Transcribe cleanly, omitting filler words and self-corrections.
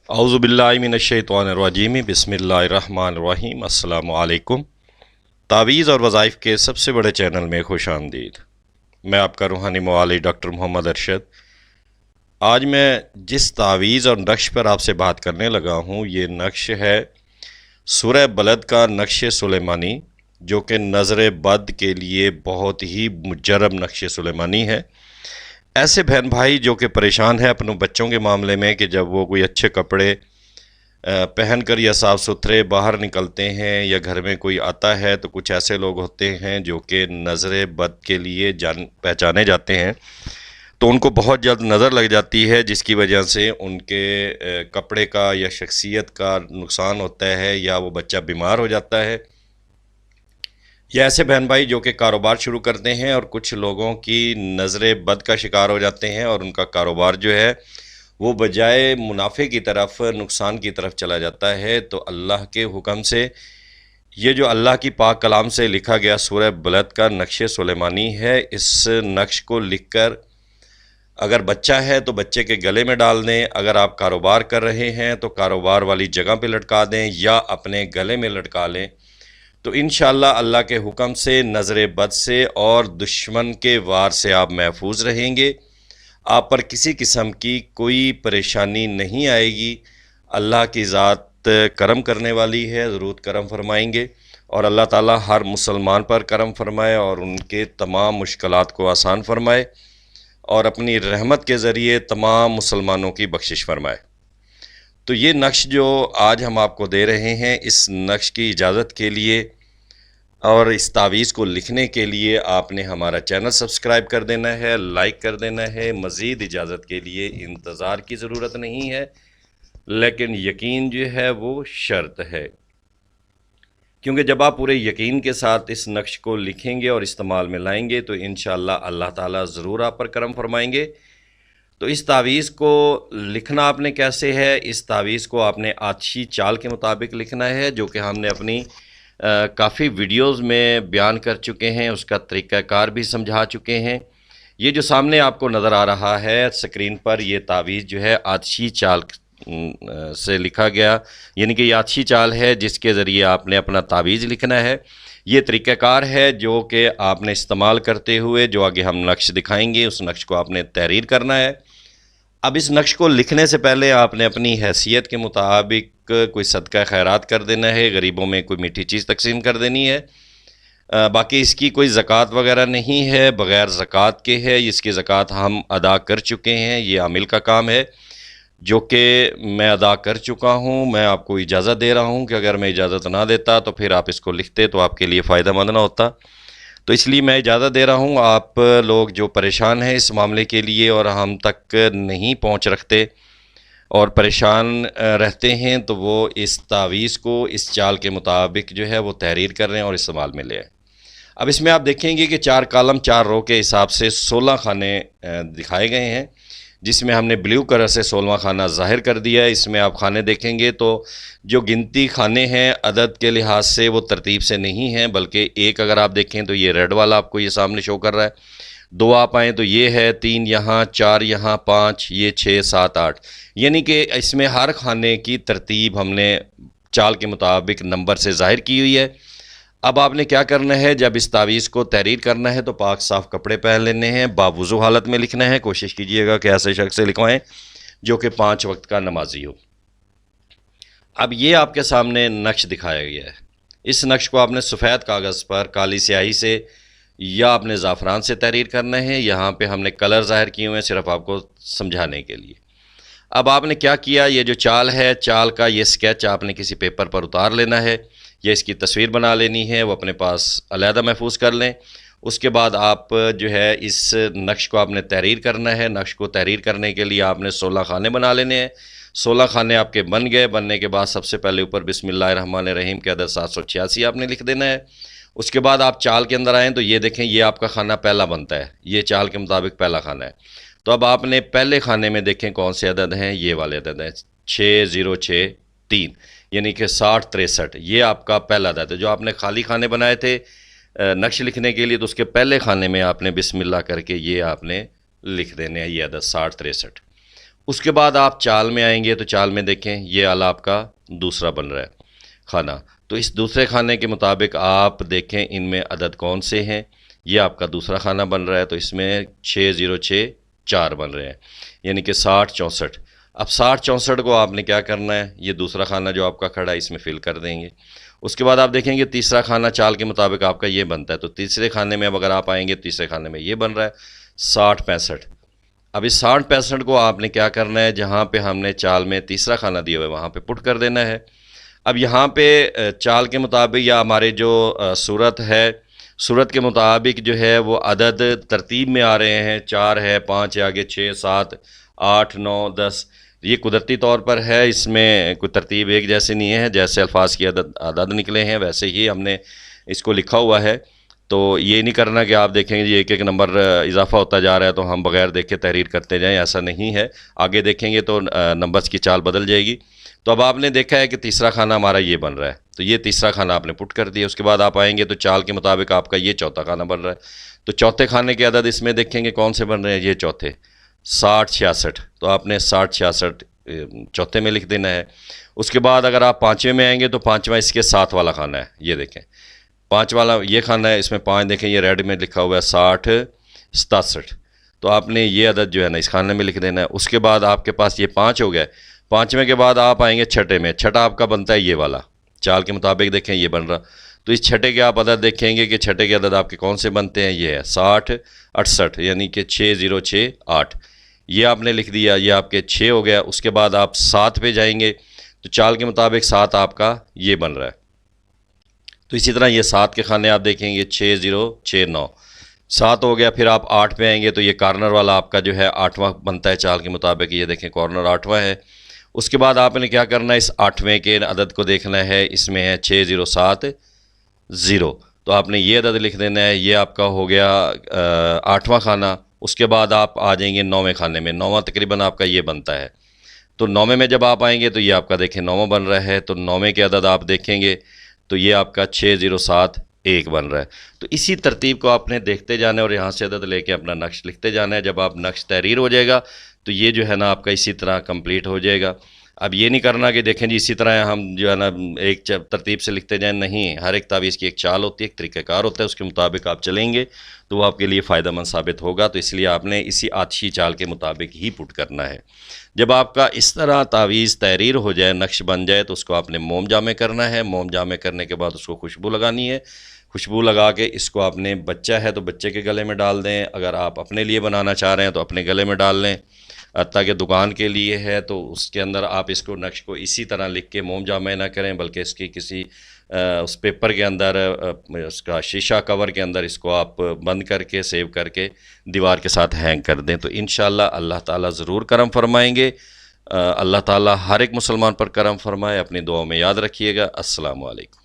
अऊज़ु बिल्लाहि मिनश्शैतानिर्रजीम बिस्मिल्लाहिर्रहमानिर्रहीम। अस्सलामु अलैकुम। तावीज़ और वज़ाइफ के सबसे बड़े चैनल में खुश आमदीद। मैं आपका रूहानी मवाली डॉक्टर मोहम्मद अरशद। आज मैं जिस तावीज़ और नक्श पर आपसे बात करने लगा हूँ, ये नक्श है सूरह बलद का नक्श सुलेमानी, जो कि नज़र बद के लिए बहुत ही मुजरब नक्श सुलेमानी है। ऐसे बहन भाई जो कि परेशान है अपने बच्चों के मामले में कि जब वो कोई अच्छे कपड़े पहन कर या साफ़ सुथरे बाहर निकलते हैं या घर में कोई आता है, तो कुछ ऐसे लोग होते हैं जो कि नज़र बद के लिए जान पहचाने जाते हैं, तो उनको बहुत जल्द नज़र लग जाती है, जिसकी वजह से उनके कपड़े का या शख्सियत का नुकसान होता है या वो बच्चा बीमार हो जाता है। या ऐसे बहन भाई जो कि कारोबार शुरू करते हैं और कुछ लोगों की नज़र बद का शिकार हो जाते हैं और उनका कारोबार जो है वो बजाय मुनाफे की तरफ नुकसान की तरफ चला जाता है। तो अल्लाह के हुक्म से ये जो अल्लाह की पाक कलाम से लिखा गया सूरह बलद का नक्श सुलेमानी है, इस नक्श को लिखकर अगर बच्चा है तो बच्चे के गले में डाल दें, अगर आप कारोबार कर रहे हैं तो कारोबार वाली जगह पे लटका दें या अपने गले में लटका लें, तो इंशाअल्लाह अल्लाह के हुक्म से नज़र बद से और दुश्मन के वार से आप महफूज रहेंगे। आप पर किसी किस्म की कोई परेशानी नहीं आएगी। अल्लाह की ज़ात करम करने वाली है, ज़रूर करम फरमाएंगे। और अल्लाह ताला हर मुसलमान पर करम फरमाए और उनके तमाम मुश्किलात को आसान फरमाए और अपनी रहमत के ज़रिए तमाम मुसलमानों की बख्शिश फरमाए। तो ये नक्श जो आज हम आपको दे रहे हैं, इस नक्श की इजाज़त के लिए और इस तावीज़ को लिखने के लिए आपने हमारा चैनल सब्सक्राइब कर देना है, लाइक कर देना है। मज़ीद इजाज़त के लिए इंतज़ार की ज़रूरत नहीं है, लेकिन यकीन जो है वो शर्त है, क्योंकि जब आप पूरे यकीन के साथ इस नक्श को लिखेंगे और इस्तेमाल में लाएंगे तो इंशाअल्लाह अल्लाह ताला ज़रूर आप पर करम फरमाएंगे। तो इस तावीज़ को लिखना आपने कैसे है, इस तावीज़ को आपने आतिशी चाल के मुताबिक लिखना है, जो कि हमने अपनी काफ़ी वीडियोज़ में बयान कर चुके हैं, उसका तरीक़ाकार भी समझा चुके हैं। ये जो सामने आपको नज़र आ रहा है स्क्रीन पर, ये तावीज़ जो है आतिशी चाल से लिखा गया, यानी कि ये आतिशी चाल है जिसके ज़रिए आपने अपना तावीज़ लिखना है। ये तरीक़ाकार है जो कि आपने इस्तेमाल करते हुए जो आगे हम नक्श दिखाएंगे, उस नक्श को आपने तहरीर करना है। अब इस नक्श को लिखने से पहले आपने अपनी हैसियत के मुताबिक कोई सदका खैरात कर देना है, गरीबों में कोई मीठी चीज़ तकसीम कर देनी है। बाकी इसकी कोई ज़कात वगैरह नहीं है, बग़ैर ज़कात के है। इसकी ज़कात हम अदा कर चुके हैं, ये आमिल का काम है जो कि मैं अदा कर चुका हूँ। मैं आपको इजाज़त दे रहा हूँ कि अगर मैं इजाज़त ना देता तो फिर आप इसको लिखते तो आपके लिए फ़ायदा मंद ना होता, तो इसलिए मैं इजाज़त दे रहा हूँ। आप लोग जो परेशान हैं इस मामले के लिए और हम तक नहीं पहुँच रखते और परेशान रहते हैं, तो वो इस तावीज़ को इस चाल के मुताबिक जो है वो तहरीर कर रहे हैं और इस्तेमाल में ले आए। अब इसमें आप देखेंगे कि 4 कॉलम 4 रो के हिसाब से 16 खाने दिखाए गए हैं, जिसमें हमने ब्लू कलर से 16वां खाना ज़ाहिर कर दिया है। इसमें आप खाने देखेंगे तो जो गिनती खाने हैं अदद के लिहाज से वो तरतीब से नहीं हैं, बल्कि एक अगर आप देखें तो ये रेड वाला आपको ये सामने शो कर रहा है, 2 आप आएँ तो ये है, 3 यहाँ, 4 यहाँ, 5 ये, 6 7 8, यानी कि इसमें हर खाने की तरतीब हमने चाल के मुताबिक नंबर से ज़ाहिर की हुई है। अब आपने क्या करना है, जब इस तावीज़ को तहरीर करना है तो पाक साफ़ कपड़े पहन लेने हैं, बावुज़ू हालत में लिखना है। कोशिश कीजिएगा कि ऐसे शख्स से लिखवाएं जो कि 5 वक्त का नमाजी हो। अब ये आपके सामने नक्श दिखाया गया है। इस नक्श को आपने सफ़ेद कागज़ पर काली स्याही से या आपने ज़ाफ़रान से तहरीर करना है। यहाँ पे हमने कलर ज़ाहिर किए हुए हैं सिर्फ़ आपको समझाने के लिए। अब आपने क्या किया, ये जो चाल है, चाल का ये स्केच आपने किसी पेपर पर उतार लेना है या इसकी तस्वीर बना लेनी है, वो अपने पास अलहदा महफूज कर लें। उसके बाद आप जो है इस नक्श को आपने तहरीर करना है। नक्श को तहरीर करने के लिए आपने 16 खाने बना लेने हैं। 16 खाने आपके बन गए। बनने के बाद सबसे पहले ऊपर बिस्मिल्लाहिर्रहमानिर्रहीम के अदद 786 आपने लिख देना है। उसके बाद आप चाल के अंदर आएँ तो ये देखें, ये आपका खाना पहला बनता है, ये चाल के मुताबिक पहला खाना है। तो अब आपने पहले खाने में देखें कौन से अदद हैं, ये वाले अदद हैं 6063, यानी कि 6063, ये आपका पहला अदद है। जो आपने खाली खाने बनाए थे नक्श लिखने के लिए, तो उसके पहले खाने में आपने बिस्मिल्लाह करके ये आपने लिख देने हैं, ये अदद 6063। اس کے بعد آپ چال میں آئیں گے تو چال میں دیکھیں یہ والا آپ کا دوسرا بن رہا ہے کھانا، تو اس دوسرے کھانے کے مطابق آپ دیکھیں ان میں عدد کون سے ہیں۔ یہ آپ کا دوسرا کھانا بن رہا ہے تو اس میں 606 4 بن رہے ہیں، یعنی کہ 60 64۔ اب 60 64 کو آپ نے کیا کرنا ہے، یہ دوسرا کھانا جو آپ کا کھڑا ہے اس میں فل کر دیں گے۔ اس کے بعد آپ دیکھیں گے تیسرا کھانا چال کے مطابق آپ کا یہ بنتا ہے، تو تیسرے کھانے میں اب اگر آپ آئیں گے تیسرے کھانے میں یہ بن رہا ہے 60 65۔ اب اس 60 65 کو آپ نے کیا کرنا ہے، جہاں پہ ہم نے چال میں تیسرا کھانا دیا ہوا ہے وہاں پہ پٹ کر دینا ہے۔ اب یہاں پہ چال کے مطابق یا ہمارے جو صورت ہے، صورت کے مطابق جو ہے وہ عدد ترتیب میں آ رہے ہیں، 4 ہے، 5 ہے، آگے 6 7 8 9 10۔ یہ قدرتی طور پر ہے، اس میں کوئی ترتیب ایک جیسے نہیں ہے، جیسے الفاظ کی عدد نکلے ہیں ویسے ہی ہم نے اس کو لکھا ہوا ہے۔ تو یہ نہیں کرنا کہ آپ دیکھیں گے یہ ایک ایک نمبر اضافہ ہوتا جا رہا ہے تو ہم بغیر دیکھے تحریر کرتے جائیں، ایسا نہیں ہے۔ آگے دیکھیں گے تو نمبرز کی چال بدل جائے گی۔ تو اب آپ نے دیکھا ہے کہ تیسرا کھانا ہمارا یہ بن رہا ہے، تو یہ تیسرا کھانا آپ نے پٹ کر دیا۔ اس کے بعد آپ آئیں گے تو چال کے مطابق آپ کا یہ چوتھا کھانا بن رہا ہے، تو چوتھے کھانے کے عدد اس میں دیکھیں گے کون سے بن رہے ہیں، یہ چوتھے 60 66، تو آپ نے 60 66 چوتھے میں لکھ دینا ہے۔ اس کے بعد اگر آپ پانچویں میں آئیں گے تو پانچواں اس کے ساتھ والا کھانا ہے، یہ دیکھیں پانچ والا یہ کھانا ہے، اس میں 5 دیکھیں یہ ریڈ میں لکھا ہوا ہے 60 67، تو آپ نے یہ عدد جو ہے نا اس کھانے میں لکھ دینا ہے۔ اس کے بعد آپ کے پاس یہ 5 ہو گئے، پانچویں کے بعد آپ آئیں گے چھٹے میں، چھٹا آپ کا بنتا ہے یہ والا، چال کے مطابق دیکھیں یہ بن رہا، تو اس چھٹے کے آپ عدد دیکھیں گے کہ چھٹے کے عدد آپ کے کون سے بنتے ہیں، یہ ہے 60 68، یعنی کہ 606 8، یہ آپ نے لکھ دیا، یہ آپ کے 6 ہو گیا۔ اس کے بعد آپ 7 پہ جائیں گے تو چال کے مطابق 7 آپ کا یہ بن رہا ہے، تو اسی طرح یہ 7 کے کھانے آپ دیکھیں گے 6069 9، 7 ہو گیا۔ پھر آپ 8 پہ آئیں گے تو یہ کارنر والا آپ کا جو ہے 8واں بنتا ہے چال کے مطابق، یہ دیکھیں کارنر 8واں ہے۔ اس کے بعد آپ نے کیا کرنا ہے، اس 8ویں کے عدد کو دیکھنا ہے، اس میں ہے 607 0، تو آپ نے یہ عدد لکھ دینا ہے، یہ آپ کا ہو گیا 8واں کھانا۔ اس کے بعد آپ آ جائیں گے 9ویں کھانے میں، 9واں تقریباً آپ کا یہ بنتا ہے، تو 9ویں میں جب آپ آئیں گے تو یہ آپ کا دیکھیں 9واں بن رہا ہے، تو 9ویں کے عدد آپ دیکھیں گے تو یہ آپ کا 607 1 بن رہا ہے۔ تو اسی ترتیب کو آپ نے دیکھتے جانا ہے اور یہاں سے عدد لے کے اپنا نقش لکھتے جانا ہے۔ جب آپ نقش تحریر ہو جائے گا تو یہ جو ہے نا آپ کا اسی طرح کمپلیٹ ہو جائے گا۔ اب یہ نہیں کرنا کہ دیکھیں جی اسی طرح ہم جو ہے نا ایک ترتیب سے لکھتے جائیں، نہیں، ہر ایک تعویذ کی ایک چال ہوتی ہے، ایک طریقہ کار ہوتا ہے، اس کے مطابق آپ چلیں گے تو وہ آپ کے لیے فائدہ مند ثابت ہوگا، تو اس لیے آپ نے اسی آتشی چال کے مطابق ہی پٹ کرنا ہے۔ جب آپ کا اس طرح تعویذ تحریر ہو جائے، نقش بن جائے، تو اس کو آپ نے موم جامع کرنا ہے۔ موم جامع کرنے کے بعد اس کو خوشبو لگانی ہے، خوشبو لگا کے اس کو آپ نے، بچہ ہے تو بچے کے گلے میں ڈال دیں، اگر آپ اپنے لیے بنانا چاہ رہے ہیں تو اپنے گلے میں ڈال لیں، تاکہ دکان کے لیے ہے تو اس کے اندر آپ اس کو نقش کو اسی طرح لکھ کے موم جامع نہ کریں، بلکہ اس کی کسی اس پیپر کے اندر، اس کا شیشہ کور کے اندر اس کو آپ بند کر کے سیو کر کے دیوار کے ساتھ ہینگ کر دیں، تو انشاءاللہ اللہ تعالیٰ ضرور کرم فرمائیں گے۔ اللہ تعالیٰ ہر ایک مسلمان پر کرم فرمائے۔ اپنی دعاؤں میں یاد رکھیے گا۔ السلام علیکم۔